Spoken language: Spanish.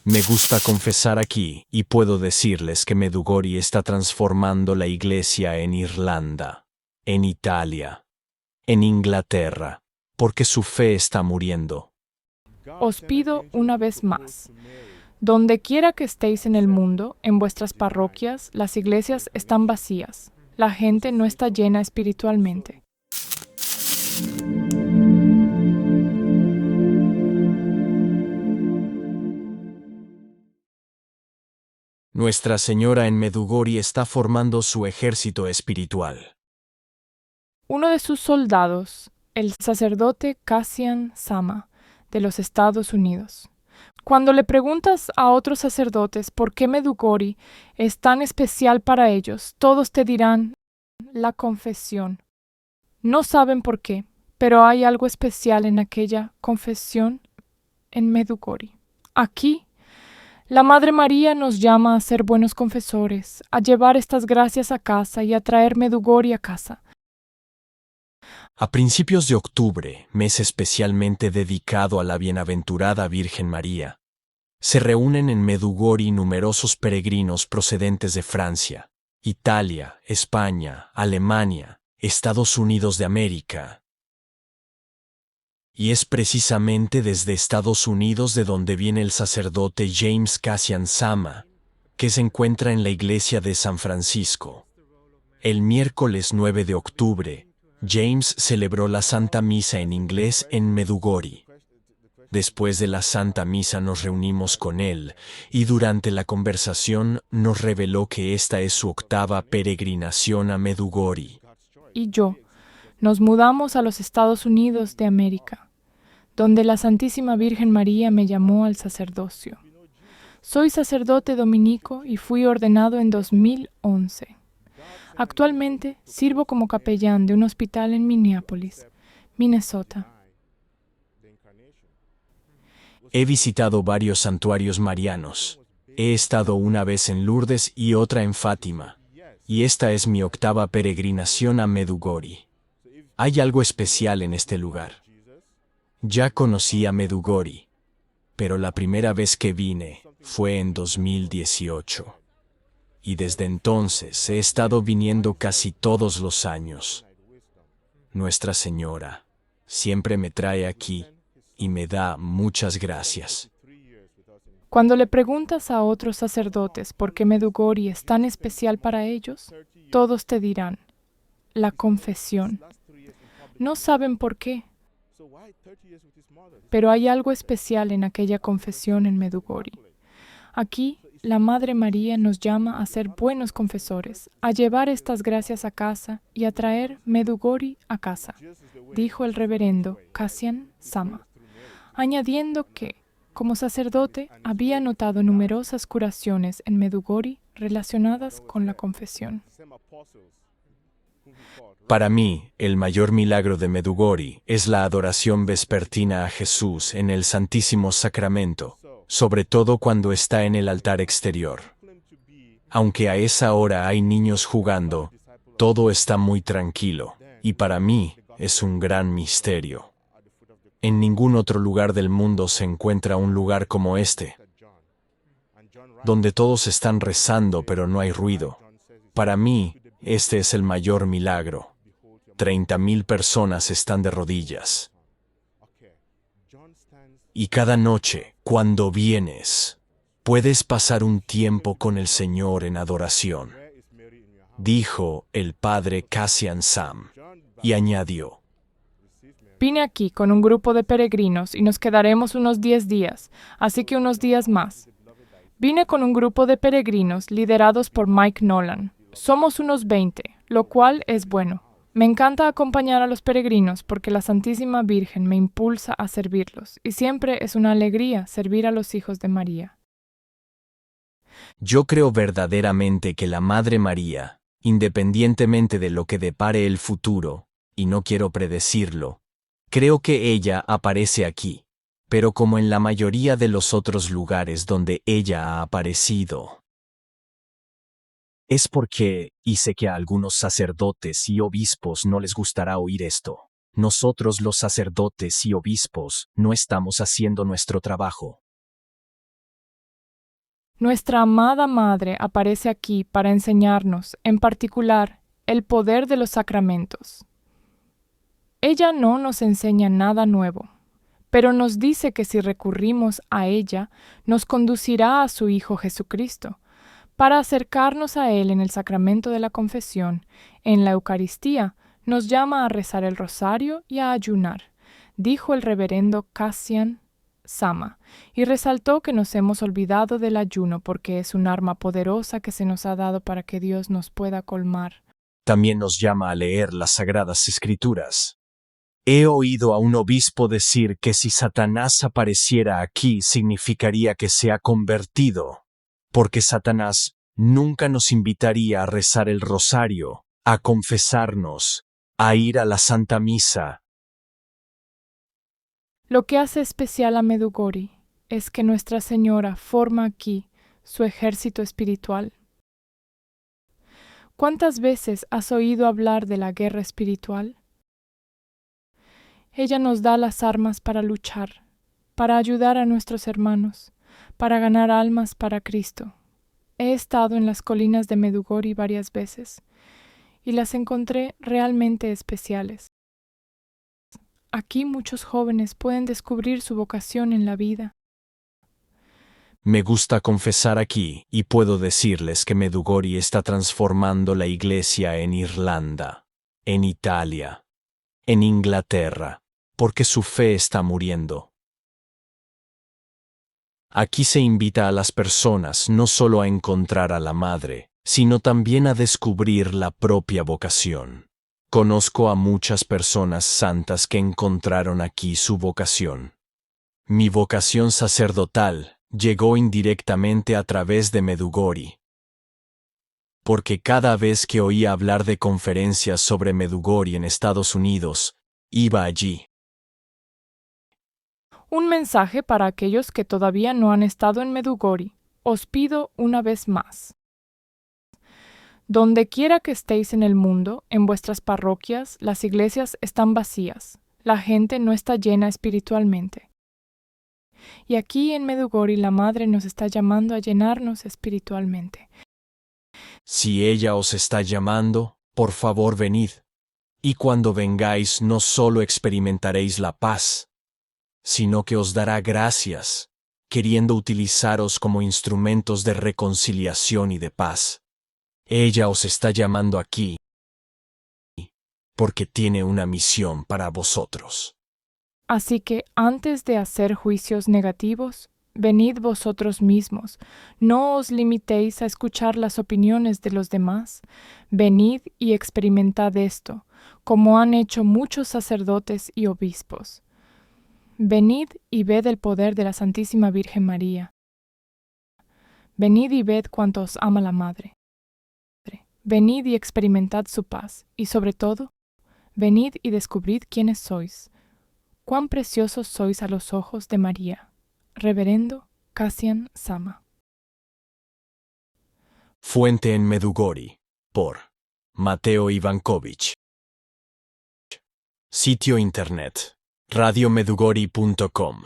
Me gusta confesar aquí, y puedo decirles que Medjugorje está transformando la iglesia en Irlanda, en Italia, en Inglaterra, porque su fe está muriendo. Os pido una vez más, donde quiera que estéis en el mundo, en vuestras parroquias, las iglesias están vacías. La gente no está llena espiritualmente. Nuestra Señora en Medjugorje está formando su ejército espiritual. Uno de sus soldados, el sacerdote Cassian Sama, de los Estados Unidos. Cuando le preguntas a otros sacerdotes por qué Medjugorje es tan especial para ellos, todos te dirán la confesión. No saben por qué, pero hay algo especial en aquella confesión en Medjugorje. Aquí, la Madre María nos llama a ser buenos confesores, a llevar estas gracias a casa y a traer Medjugorje a casa. A principios de octubre, mes especialmente dedicado a la bienaventurada Virgen María, se reúnen en Medjugorje numerosos peregrinos procedentes de Francia, Italia, España, Alemania, Estados Unidos de América. Y es precisamente desde Estados Unidos de donde viene el sacerdote James Cassian Sama, que se encuentra en la iglesia de San Francisco. El miércoles 9 de octubre, James celebró la Santa Misa en inglés en Medjugorje. Después de la Santa Misa nos reunimos con él, y durante la conversación nos reveló que esta es su octava peregrinación a Medjugorje. Y yo, nos mudamos a los Estados Unidos de América, donde la Santísima Virgen María me llamó al sacerdocio. Soy sacerdote dominico y fui ordenado en 2011. Actualmente sirvo como capellán de un hospital en Minneapolis, Minnesota. He visitado varios santuarios marianos. He estado una vez en Lourdes y otra en Fátima. Y esta es mi octava peregrinación a Medjugorje. Hay algo especial en este lugar. Ya conocí a Medjugorje, pero la primera vez que vine fue en 2018. Y desde entonces he estado viniendo casi todos los años. Nuestra Señora siempre me trae aquí y me da muchas gracias. Cuando le preguntas a otros sacerdotes por qué Medjugorje es tan especial para ellos, todos te dirán, la confesión. No saben por qué, pero hay algo especial en aquella confesión en Medjugorje. Aquí, la Madre María nos llama a ser buenos confesores, a llevar estas gracias a casa y a traer Medjugorje a casa, dijo el reverendo Cassian Sama, añadiendo que, como sacerdote, había notado numerosas curaciones en Medjugorje relacionadas con la confesión. Para mí, el mayor milagro de Medjugorje es la adoración vespertina a Jesús en el Santísimo Sacramento, sobre todo cuando está en el altar exterior. Aunque a esa hora hay niños jugando, todo está muy tranquilo, y para mí es un gran misterio. En ningún otro lugar del mundo se encuentra un lugar como este, donde todos están rezando pero no hay ruido. Para mí, este es el mayor milagro. 30,000 personas están de rodillas. Y cada noche, cuando vienes, puedes pasar un tiempo con el Señor en adoración, dijo el padre Cassian Sam, y añadió: Vine aquí con un grupo de peregrinos y nos quedaremos unos 10 días, así que unos días más. Vine con un grupo de peregrinos liderados por Mike Nolan. Somos unos 20, lo cual es bueno. Me encanta acompañar a los peregrinos porque la Santísima Virgen me impulsa a servirlos, y siempre es una alegría servir a los hijos de María. Yo creo verdaderamente que la Madre María, independientemente de lo que depare el futuro, y no quiero predecirlo, creo que ella aparece aquí, pero como en la mayoría de los otros lugares donde ella ha aparecido, es porque, y sé que a algunos sacerdotes y obispos no les gustará oír esto, nosotros los sacerdotes y obispos no estamos haciendo nuestro trabajo. Nuestra amada Madre aparece aquí para enseñarnos, en particular, el poder de los sacramentos. Ella no nos enseña nada nuevo, pero nos dice que si recurrimos a ella, nos conducirá a su Hijo Jesucristo, para acercarnos a Él en el sacramento de la confesión. En la Eucaristía nos llama a rezar el rosario y a ayunar, dijo el reverendo Cassian Sama, y resaltó que nos hemos olvidado del ayuno porque es un arma poderosa que se nos ha dado para que Dios nos pueda colmar. También nos llama a leer las Sagradas Escrituras. He oído a un obispo decir que si Satanás apareciera aquí significaría que se ha convertido, porque Satanás nunca nos invitaría a rezar el rosario, a confesarnos, a ir a la Santa Misa. Lo que hace especial a Medjugorje es que Nuestra Señora forma aquí su ejército espiritual. ¿Cuántas veces has oído hablar de la guerra espiritual? Ella nos da las armas para luchar, para ayudar a nuestros hermanos, para ganar almas para Cristo. He estado en las colinas de Medjugorje varias veces y las encontré realmente especiales. Aquí muchos jóvenes pueden descubrir su vocación en la vida. Me gusta confesar aquí y puedo decirles que Medjugorje está transformando la iglesia en Irlanda, en Italia, en Inglaterra, porque su fe está muriendo. Aquí se invita a las personas no solo a encontrar a la Madre, sino también a descubrir la propia vocación. Conozco a muchas personas santas que encontraron aquí su vocación. Mi vocación sacerdotal llegó indirectamente a través de Medjugorje, porque cada vez que oía hablar de conferencias sobre Medjugorje en Estados Unidos, iba allí. Un mensaje para aquellos que todavía no han estado en Medjugorje. Os pido una vez más. Donde quiera que estéis en el mundo, en vuestras parroquias, las iglesias están vacías. La gente no está llena espiritualmente. Y aquí en Medjugorje la Madre nos está llamando a llenarnos espiritualmente. Si ella os está llamando, por favor venid. Y cuando vengáis no solo experimentaréis la paz, sino que os dará gracias, queriendo utilizaros como instrumentos de reconciliación y de paz. Ella os está llamando aquí, porque tiene una misión para vosotros. Así que antes de hacer juicios negativos, venid vosotros mismos, no os limitéis a escuchar las opiniones de los demás, venid y experimentad esto, como han hecho muchos sacerdotes y obispos. Venid y ved el poder de la Santísima Virgen María. Venid y ved cuánto os ama la Madre. Venid y experimentad su paz, y sobre todo, venid y descubrid quiénes sois. Cuán preciosos sois a los ojos de María. Reverendo Cassian Sama. Fuente en Medjugorje, por Mateo Ivankovich. Sitio internet radiomedjugorje.com